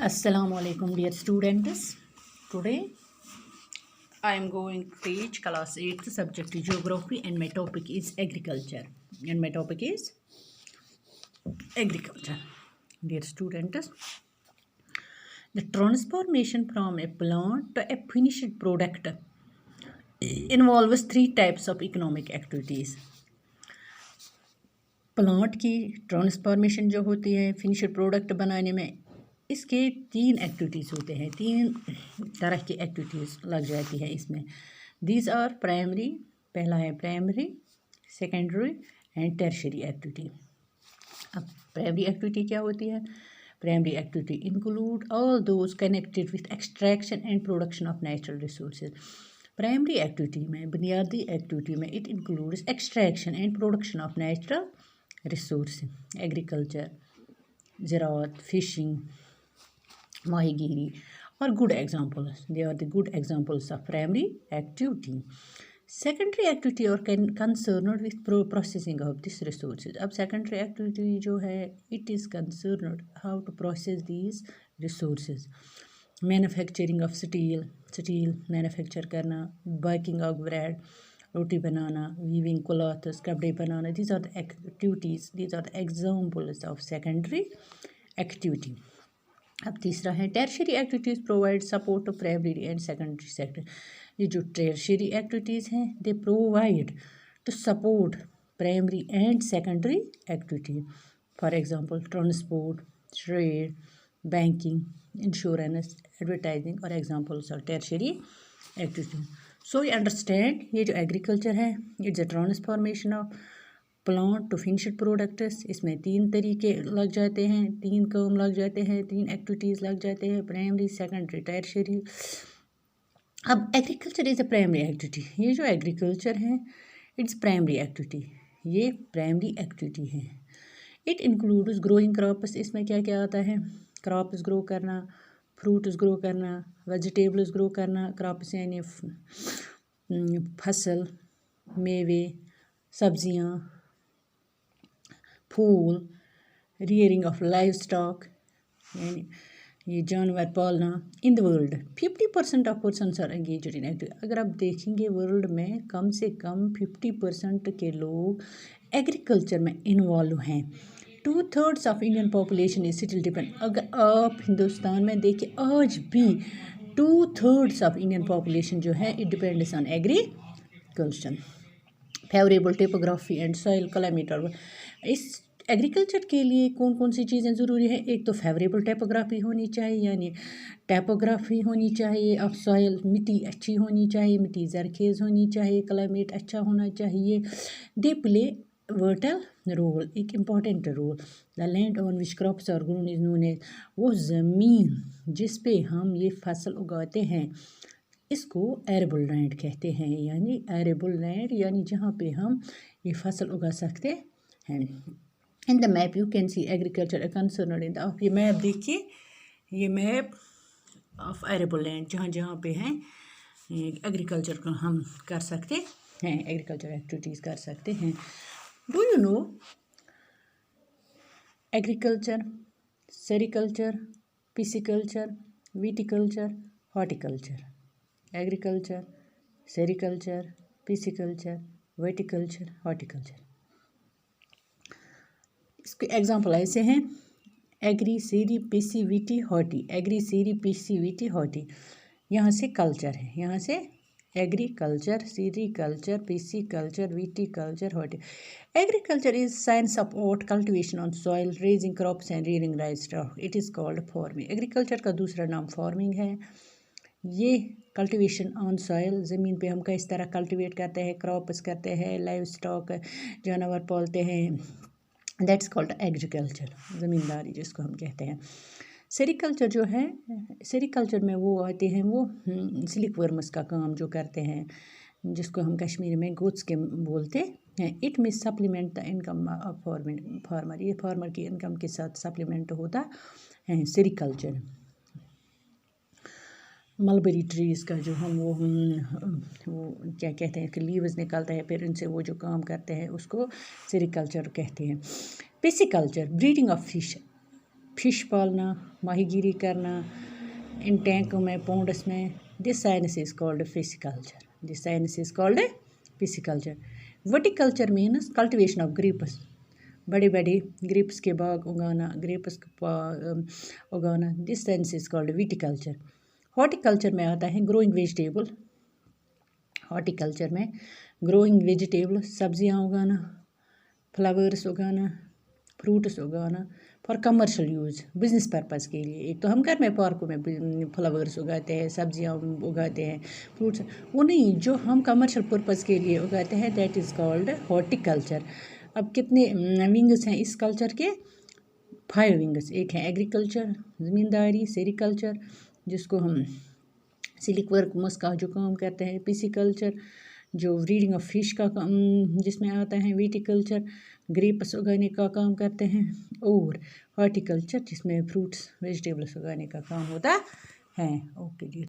Assalamualaikum dear students. Today I am going to teach class 8th subject geography and my topic is agriculture. Dear students, the transformation from a plant to a finished product involves three types of economic activities. Plant की transformation जो होती है finished product बनाने में, इसके तीन activities होते हैं, तीन तरह की एक्टिविटीज़ लग जाती है इसमें. दीज आर प्राइमरी, पहला है primary, secondary and tertiary activity. अब प्राइमरी एक्टिविटी क्या होती है? Primary activity include all those connected with extraction and production of natural resources. Primary activity में, बुनियादी एक्टिविटी में, it includes extraction and production of natural resource, agriculture, ज़राअत, fishing, माहीगीरी और good examples. They are the good examples of primary activity. Secondary activity are concerned with processing of this resources. अब सेकेंडरी एक्टिविटी जो है, it is concerned how to process these resources. Manufacturing of steel manufacture करना, baking of bread, रोटी बनाना, weaving clothes, कपड़े बनाना. These are the activities, these are the examples of secondary activity. अब तीसरा है tertiary activities provide support to primary and secondary sector. ये जो टर्शियरी एक्टिविटीज़ हैं, they provide to support primary and secondary activity. For example transport, trade, banking, insurance, advertising are examples of tertiary activity. So you understand, ये जो agriculture है, it's a transformation of plant to finished products. इसमें तीन तरीके लग जाते हैं, तीन काम लग जाते हैं, तीन एक्टिविटीज़ लग जाते हैं, प्राइमरी, सेकेंडरी, टर्शियरी. अब agriculture is a primary activity. ये जो एग्रीकल्चर है, इट्स प्राइमरी एक्टिविटी, ये प्राइमरी एक्टिविटी है. It includes growing crops. इसमें क्या क्या आता है? क्रॉप्स ग्रो करना, फ्रूट्स ग्रो करना, वेजिटेबल्स ग्रो करना. क्रॉप्स यानी फसल, मेवे, सब्जियां, फूल, रियरिंग ऑफ लाइव स्टॉक यानी ये जानवर पालना. In the world 50% of persons are engaged in activity. अगर आप देखेंगे वर्ल्ड में कम से कम 50% के लोग एग्रीकल्चर में इन्वॉल्व हैं. 2/3 of Indian population is still depend. अगर आप हिंदुस्तान में देखिए, आज भी 2/3 ऑफ इंडियन पॉपुलेशन जो है, it depends on agriculture. Favourable topography and soil climate. और इस एग्रीकल्चर के लिए कौन कौन सी चीज़ें ज़रूरी है? एक तो फेवरेबल टेपोग्राफी होनी चाहिए, यानी टेपोग्राफी होनी चाहिए ऑफ सॉइल. मिट्टी अच्छी होनी चाहिए, मिट्टी जरखेज़ होनी चाहिए, क्लाइमेट अच्छा होना चाहिए. दे प्ले वर्टल रोल, एक important role. The land on which crops are grown is known as. वो ज़मीन जिस पे हम ये फसल उगाते हैं, इसको एरेबल लैंड कहते हैं. यानी एरेबल लैंड यानी जहाँ पे हम ये फसल उगा सकते हैं. In the map you can see agriculture concerned in the. ये मैप देखिए, ये मैप ऑफ एरेबल लैंड, जहाँ जहाँ पे हैं एग्रीकल्चर को हम कर सकते हैं, एग्रीकल्चर एक्टिविटीज़ कर सकते हैं. Do you know agriculture, sericulture, pisciculture, viticulture, horticulture. Agriculture, sericulture, pisciculture, viticulture, horticulture. इसके एग्जाम्पल ऐसे हैं: एग्री, सीरी, पिसी, विटी, हॉर्टी. एग्री, सीरी, पिसी, विटी, हॉर्टी. यहाँ से कल्चर है, यहाँ से agriculture, sericulture, pisciculture, viticulture, horti. Agriculture is science of art, cultivation on soil, raising crops and rearing live stock. It is called farming. Agriculture का दूसरा नाम फार्मिंग है. ये कल्टिवेशन ऑन सॉइल, ज़मीन पे हम किस तरह कल्टिवेट करते हैं, क्रॉप्स करते हैं, लाइव स्टॉक जानवर पालते हैं, दैट्स कॉल्ड एग्रीकल्चर, ज़मींदारी जिसको हम कहते हैं. सेरिकल्चर जो है, सेरिकल्चर में वो आते हैं, वो सिलिक वर्म्स का काम जो करते हैं, जिसको हम कश्मीरी में गोट्स के बोलते हैं. इट में supplement the income of farmer. ये फार्मर की इनकम के साथ सप्लीमेंट होता है सेरिकल्चर. मलबरी ट्रीज़ का जो हम वो क्या कहते हैं कि लीव्स निकलता है, फिर इनसे वो जो काम करते हैं उसको सेरिकल्चर कहते हैं. Pisciculture, breeding of fish. Fish पालना, माहीगीरी करना इन टैंकों में, पोंड्स में, this science is called fishiculture. This science is called fishiculture. Viticulture means cultivation of grapes, बड़े बड़े ग्रेप्स के बाग उगाना, ग्रेप्स उगाना. This science is called viticulture. Horticulture में आता है ग्रोइंग वेजिटेबल. हॉर्टिकल्चर में ग्रोइंग वेजिटेबल, सब्जियां उगाना, फ्लावर्स उगाना, फ्रूट्स उगाना for commercial use, business purpose के लिए. एक तो हम घर में पार्कों में फ्लावर्स उगाते हैं, सब्जियां उगाते हैं, फ्रूट्स, वो नहीं, जो हम कमर्शियल पर्पज़ के लिए उगाते हैं दैट इज़ कॉल्ड हॉर्टिकल्चर. अब कितने विंग्स हैं इस कल्चर के? 5 विंग्स. एक है एग्रीकल्चर, ज़मींदारी, सेरिकल्चर जिसको हम सिलिक वर्क मस्का जो काम करते हैं, पिसिकल्चर जो ब्रीडिंग ऑफ फिश का काम जिसमें आता है, विटिकल्चर ग्रेप्स उगाने का काम करते हैं, और हॉर्टिकल्चर जिसमें फ्रूट्स वेजिटेबल्स उगाने का काम होता है. ओके जी.